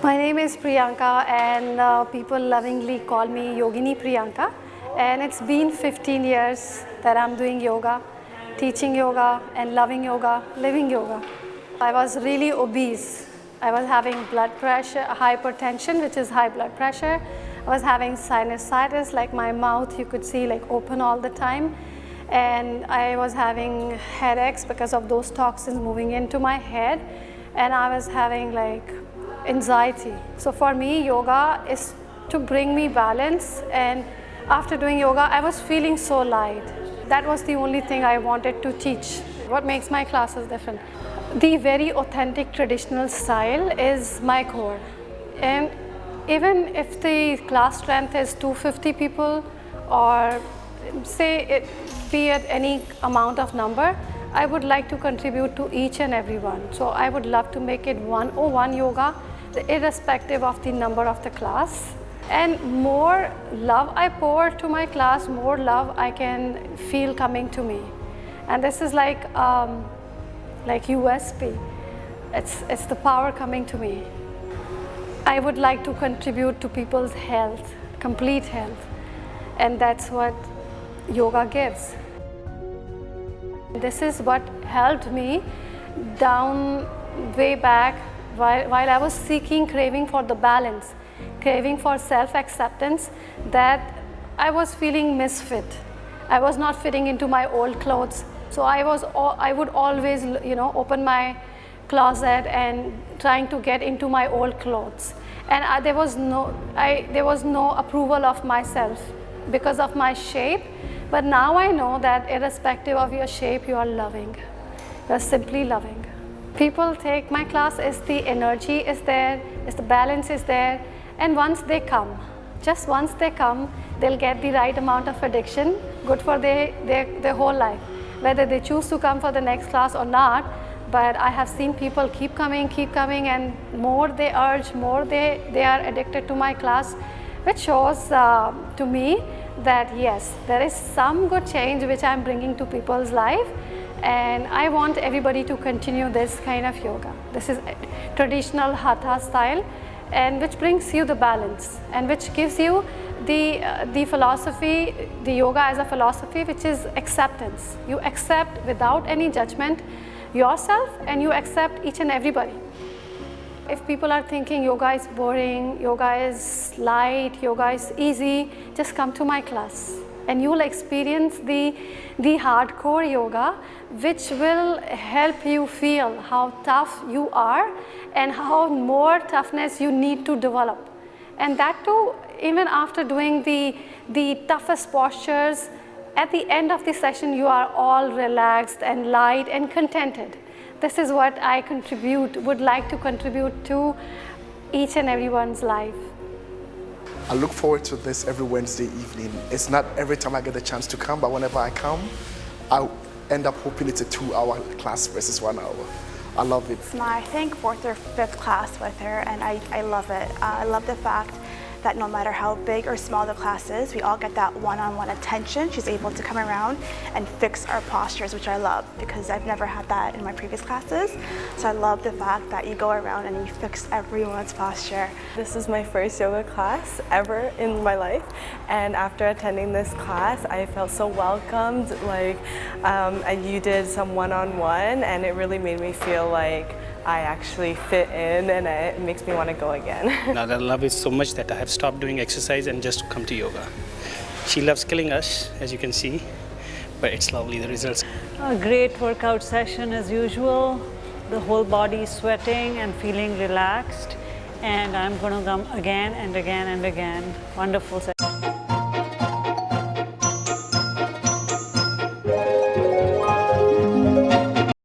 My name is Priyanka and people lovingly call me Yogini Priyanka, and it's been 15 years that I'm doing yoga, teaching yoga and loving yoga, living yoga. I was really obese. I was having blood pressure, hypertension, which is high blood pressure. I was having sinusitis, like my mouth you could see like open all the time. And I was having headaches because of those toxins moving into my head. And I was having like anxiety. So for me, yoga is to bring me balance, and after doing yoga, I was feeling so light. That was the only thing I wanted to teach. What makes my classes different? The very authentic traditional style is my core. And even if the class strength is 250 people, or say it be at any amount of number, I would like to contribute to each and every one. So I would love to make it 101 yoga, irrespective of the number of the class. And more love I pour to my class, more love I can feel coming to me. And this is like USP. It's the power coming to me. I would like to contribute to people's health, complete health. And that's what yoga gives. This is what helped me down way back while I was seeking, craving for the balance, craving for self-acceptance, that I was feeling misfit. I was not fitting into my old clothes. So I would always, open my closet and trying to get into my old clothes. And there was no approval of myself because of my shape. But now I know that irrespective of your shape, you are loving. You are simply loving. People take my class, the energy is there, the balance is there, and once they come, just once they come, they'll get the right amount of addiction, good for their whole life. Whether they choose to come for the next class or not, but I have seen people keep coming, and more they urge, more they are addicted to my class, which shows to me that yes, there is some good change which I'm bringing to people's life, and I want everybody to continue this kind of yoga. This is traditional Hatha style, and which brings you the balance, and which gives you the philosophy, the yoga as a philosophy, which is acceptance. You accept without any judgment yourself, and you accept each and everybody. If people are thinking yoga is boring, yoga is light, yoga is easy, just come to my class and you will experience the hardcore yoga, which will help you feel how tough you are and how more toughness you need to develop. And that too, even after doing the toughest postures, at the end of the session you are all relaxed and light and contented. This is what I would like to contribute to each and everyone's life. I look forward to this every Wednesday evening. It's not every time I get the chance to come, but whenever I come, I end up hoping it's a 2-hour class versus 1 hour. I love it. It's my, I think, 4th or 5th class with her, and I love it. I love the fact that no matter how big or small the class is, we all get that one-on-one attention. She's able to come around and fix our postures, which I love because I've never had that in my previous classes. So I love the fact that you go around and you fix everyone's posture. This is my first yoga class ever in my life, and after attending this class, I felt so welcomed. And you did some one-on-one, and it really made me feel like I actually fit in, and it makes me want to go again. Now I love it so much that I have stopped doing exercise and just come to yoga. She loves killing us, as you can see, but it's lovely, the results. A great workout session as usual. The whole body is sweating and feeling relaxed, and I'm going to come again and again and again. Wonderful session.